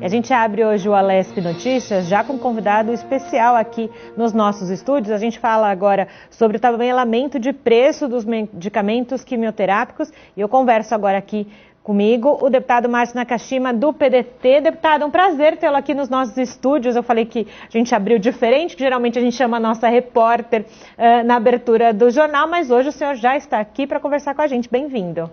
A gente abre hoje o Alesp Notícias já com um convidado especial aqui nos nossos estúdios. A gente fala agora sobre o tabelamento de preço dos medicamentos quimioterápicos e eu converso agora aqui comigo o deputado Márcio Nakashima, do PDT. Deputado, é um prazer tê-lo aqui nos nossos estúdios. Eu falei que a gente abriu diferente, que geralmente a gente chama a nossa repórter na abertura do jornal, mas hoje o senhor já está aqui para conversar com a gente. Bem-vindo.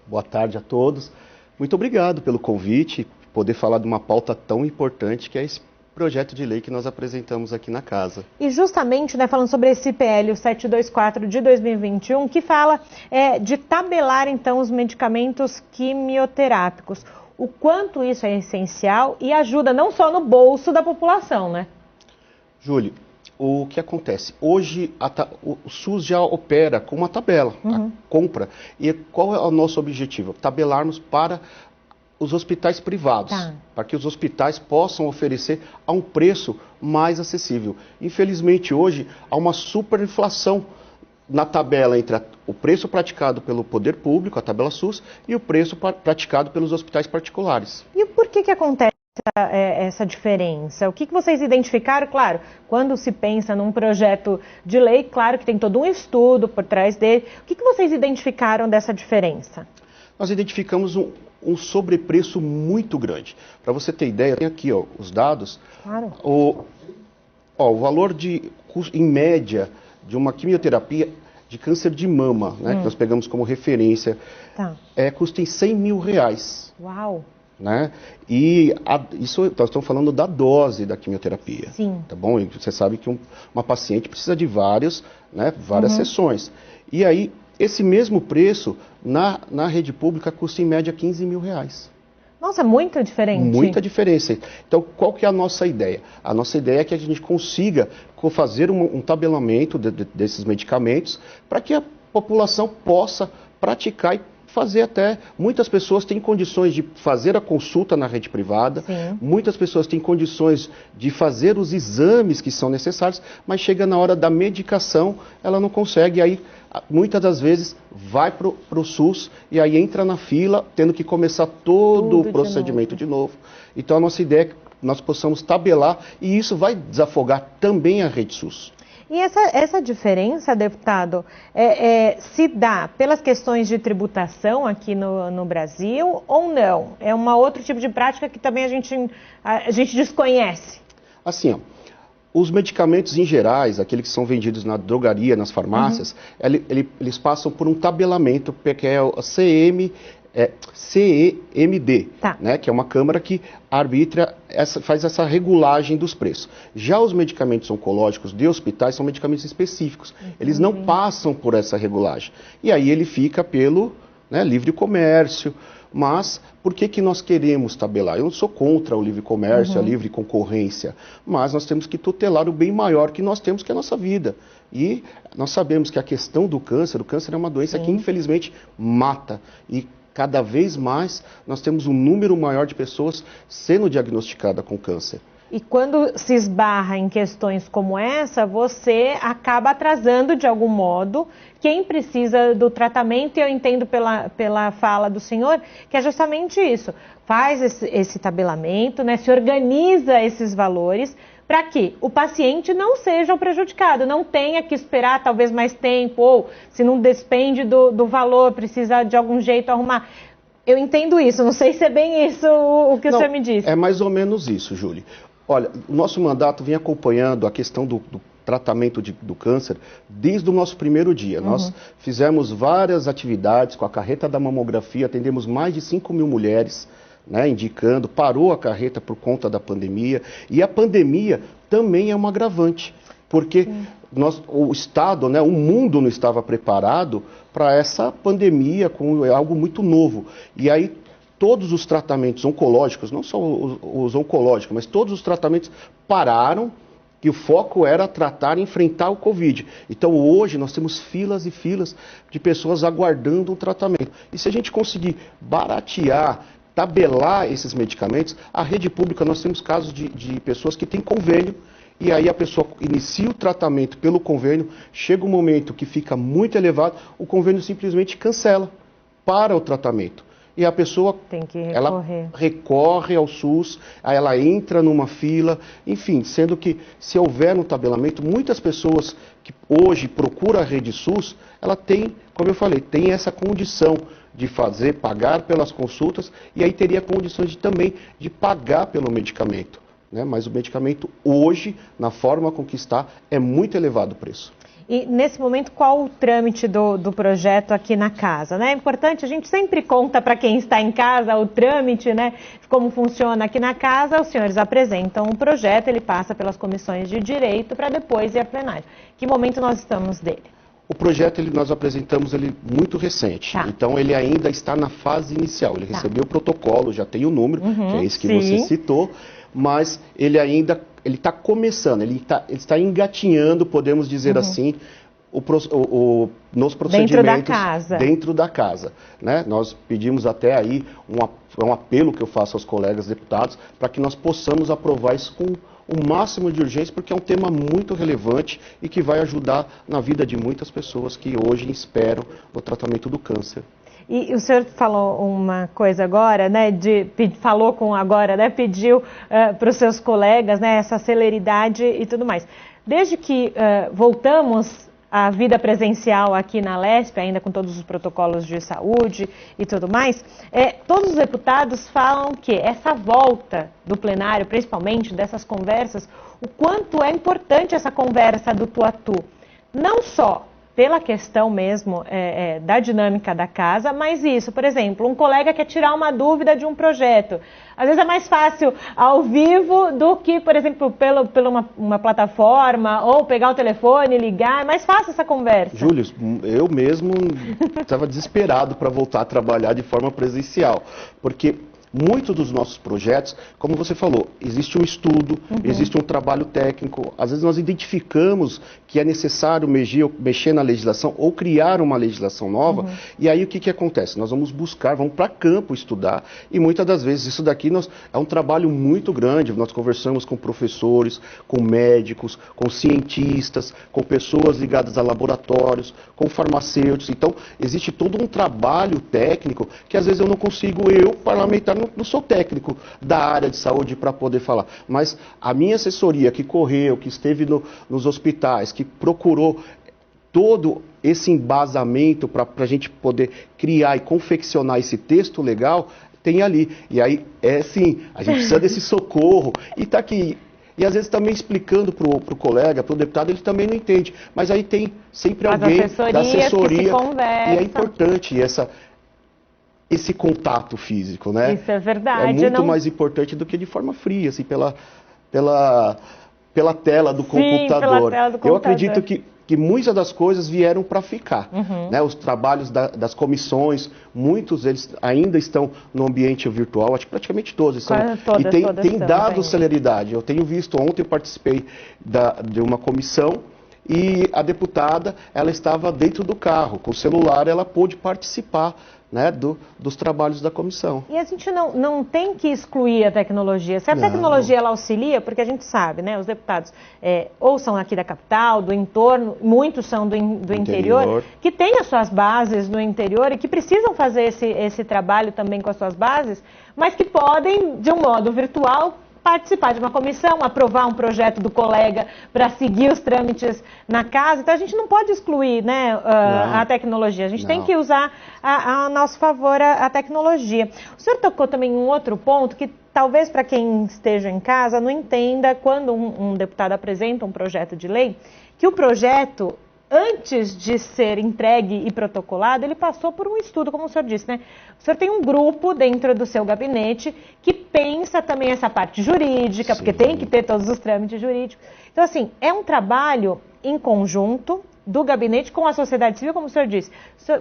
Boa tarde a todos. Muito obrigado pelo convite, poder falar de uma pauta tão importante que é esse projeto de lei que nós apresentamos aqui na casa. E justamente, falando sobre esse PL, o 724 de 2021, que fala de tabelar, então, os medicamentos quimioterápicos. O quanto isso é essencial e ajuda não só no bolso da população, né? Júlio, o que acontece? Hoje o SUS já opera com uma tabela, a compra. E qual é o nosso objetivo? Tabelarmos para os hospitais privados, para que os hospitais possam oferecer a um preço mais acessível. Infelizmente, hoje, há uma superinflação na tabela entre o preço praticado pelo poder público, a tabela SUS, e o preço praticado pelos hospitais particulares. E por que acontece essa diferença? O que vocês identificaram? Claro, quando se pensa num projeto de lei, claro que tem todo um estudo por trás dele. O que vocês identificaram dessa diferença? Nós identificamos um sobrepreço muito grande. Para você ter ideia, tem aqui os dados. Claro. O valor em média de uma quimioterapia de câncer de mama, que nós pegamos como referência, custa em R$100 mil. Uau! E isso nós estamos falando da dose da quimioterapia. Sim. Tá bom? E você sabe que uma paciente precisa de várias sessões. E aí, esse mesmo preço na rede pública custa em média R$15 mil. Nossa, muita diferente. Muita diferença. Então, qual que é a nossa ideia? A nossa ideia é que a gente consiga fazer um tabelamento desses medicamentos para que a população possa praticar e fazer até. Muitas pessoas têm condições de fazer a consulta na rede privada, muitas pessoas têm condições de fazer os exames que são necessários, mas chega na hora da medicação, ela não consegue, aí muitas das vezes vai para o SUS e aí entra na fila, tendo que começar todo o procedimento de novo. Então a nossa ideia é que nós possamos tabelar e isso vai desafogar também a rede SUS. E essa diferença, deputado, se dá pelas questões de tributação aqui no Brasil ou não? É um outro tipo de prática que também a gente desconhece? Assim, os medicamentos em gerais, aqueles que são vendidos na drogaria, nas farmácias, eles passam por um tabelamento, que é o CEMD, que é uma câmara que arbitra, faz essa regulagem dos preços. Já os medicamentos oncológicos de hospitais são medicamentos específicos. Eles não passam por essa regulagem. E aí ele fica pelo livre comércio. Mas por que nós queremos tabelar? Eu não sou contra o livre comércio, a livre concorrência, mas nós temos que tutelar o bem maior que nós temos, que é a nossa vida. E nós sabemos que a questão do câncer, o câncer é uma doença que infelizmente mata. E cada vez mais nós temos um número maior de pessoas sendo diagnosticadas com câncer. E quando se esbarra em questões como essa, você acaba atrasando de algum modo quem precisa do tratamento, e eu entendo pela fala do senhor que é justamente isso. Faz esse tabelamento, se organiza esses valores para que o paciente não seja o prejudicado, não tenha que esperar talvez mais tempo, ou se não despende do valor, precisa de algum jeito arrumar. Eu entendo isso, não sei se é bem isso o que o senhor me disse. É mais ou menos isso, Júlia. Olha, o nosso mandato vem acompanhando a questão do tratamento do câncer desde o nosso primeiro dia. Nós fizemos várias atividades com a carreta da mamografia, atendemos mais de 5 mil mulheres, indicando, parou a carreta por conta da pandemia. E a pandemia também é um agravante, porque o Estado, o mundo não estava preparado para essa pandemia, com algo muito novo. E aí todos os tratamentos oncológicos, não só os oncológicos, mas todos os tratamentos pararam, e o foco era tratar e enfrentar o Covid. Então hoje nós temos filas e filas de pessoas aguardando um tratamento. E se a gente conseguir baratear, tabelar esses medicamentos, a rede pública, nós temos casos de pessoas que têm convênio, e aí a pessoa inicia o tratamento pelo convênio, chega um momento que fica muito elevado, o convênio simplesmente cancela, para o tratamento. e a pessoa tem que ela recorre ao SUS, aí ela entra numa fila, enfim, sendo que se houver um tabelamento, muitas pessoas que hoje procuram a rede SUS, ela tem, como eu falei, tem essa condição de pagar pelas consultas, e aí teria condições também de pagar pelo medicamento, né? Mas o medicamento hoje, na forma com que está, é muito elevado o preço. E, nesse momento, qual o trâmite do projeto aqui na casa, né? É importante, a gente sempre conta para quem está em casa o trâmite, né? Como funciona aqui na casa, os senhores apresentam um projeto, ele passa pelas comissões de direito para depois ir a plenário. Que momento nós estamos dele? O projeto, nós apresentamos ele muito recente, então ele ainda está na fase inicial. Ele recebeu o protocolo, já tem o número, que é esse que você citou, mas ele ainda está começando, ele está engatinhando, podemos dizer assim, nos procedimentos dentro da casa. Né? Nós pedimos até aí um apelo que eu faço aos colegas deputados para que nós possamos aprovar isso com o máximo de urgência, porque é um tema muito relevante e que vai ajudar na vida de muitas pessoas que hoje esperam o tratamento do câncer. E o senhor falou uma coisa agora, né, pediu para os seus colegas, né, essa celeridade e tudo mais. Desde que voltamos à vida presencial aqui na Lesp, ainda com todos os protocolos de saúde e tudo mais, todos os deputados falam que essa volta do plenário, principalmente dessas conversas, o quanto é importante essa conversa do tu a tu, não só pela questão mesmo da dinâmica da casa, mas isso, por exemplo, um colega quer tirar uma dúvida de um projeto. Às vezes é mais fácil ao vivo do que, por exemplo, pela uma plataforma, ou pegar o telefone, ligar, é mais fácil essa conversa. Júlio, eu mesmo estava desesperado para voltar a trabalhar de forma presencial, porque muitos dos nossos projetos, como você falou, existe um estudo, existe um trabalho técnico, às vezes nós identificamos que é necessário mexer na legislação ou criar uma legislação nova, e aí o que acontece? Nós vamos para campo estudar, e muitas das vezes isso daqui é um trabalho muito grande, nós conversamos com professores, com médicos, com cientistas, com pessoas ligadas a laboratórios, com farmacêuticos, então existe todo um trabalho técnico que às vezes eu não consigo, parlamentar, não sou técnico da área de saúde para poder falar, mas a minha assessoria que correu, que esteve nos hospitais, que procurou todo esse embasamento para a gente poder criar e confeccionar esse texto legal, tem ali. E aí, sim, a gente precisa desse socorro e está aqui. E às vezes também explicando para o colega, para o deputado, ele também não entende. Mas aí tem sempre alguém da assessoria. E é importante esse contato físico, né? Isso é verdade. É muito mais importante do que de forma fria, assim, pela tela do computador. Pela tela do computador. Eu acredito que muitas das coisas vieram para ficar. Né? Os trabalhos das comissões, muitos deles ainda estão no ambiente virtual, acho que praticamente todos estão. Todas tem dado celeridade. Eu tenho visto, ontem eu participei de uma comissão, e a deputada, ela estava dentro do carro, com o celular, ela pôde participar, né, dos trabalhos da comissão. E a gente não tem que excluir a tecnologia. Se a tecnologia ela auxilia, porque a gente sabe, né, os deputados ou são aqui da capital, do entorno, muitos são do interior, que têm as suas bases no interior e que precisam fazer esse trabalho também com as suas bases, mas que podem, de um modo virtual, participar de uma comissão, aprovar um projeto do colega para seguir os trâmites na casa. Então a gente não pode excluir, né, a tecnologia, a gente tem que usar a nosso favor a tecnologia. O senhor tocou também em um outro ponto que talvez para quem esteja em casa não entenda quando um deputado apresenta um projeto de lei, que o projeto, antes de ser entregue e protocolado, ele passou por um estudo, como o senhor disse, né? O senhor tem um grupo dentro do seu gabinete que pensa também essa parte jurídica, porque tem que ter todos os trâmites jurídicos. Então, assim, é um trabalho em conjunto do gabinete com a sociedade civil, como o senhor disse.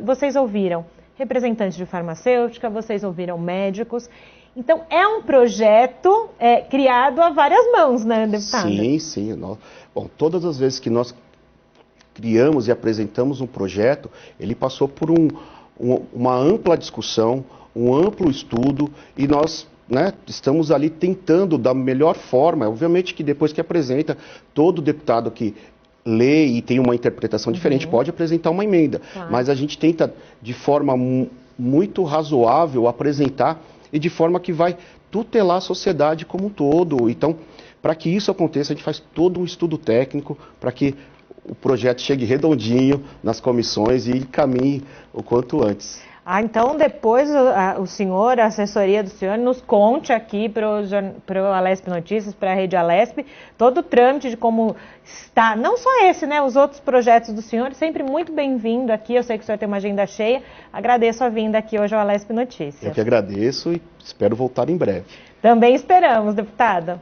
Vocês ouviram representantes de farmacêutica, vocês ouviram médicos. Então, é um projeto criado a várias mãos, né, deputado? Sim. Bom, todas as vezes que nós criamos e apresentamos um projeto, ele passou por uma ampla discussão, um amplo estudo, e nós, né, estamos ali tentando da melhor forma. Obviamente que depois que apresenta, todo deputado que lê e tem uma interpretação diferente pode apresentar uma emenda, mas a gente tenta de forma muito razoável apresentar e de forma que vai tutelar a sociedade como um todo. Então, para que isso aconteça, a gente faz todo um estudo técnico para que o projeto chegue redondinho nas comissões e caminhe o quanto antes. Então depois o senhor, a assessoria do senhor, nos conte aqui para o Alesp Notícias, para a Rede Alesp, todo o trâmite de como está, não só esse, né, os outros projetos do senhor, sempre muito bem-vindo aqui, eu sei que o senhor tem uma agenda cheia, agradeço a vinda aqui hoje ao Alesp Notícias. Eu que agradeço e espero voltar em breve. Também esperamos, deputada.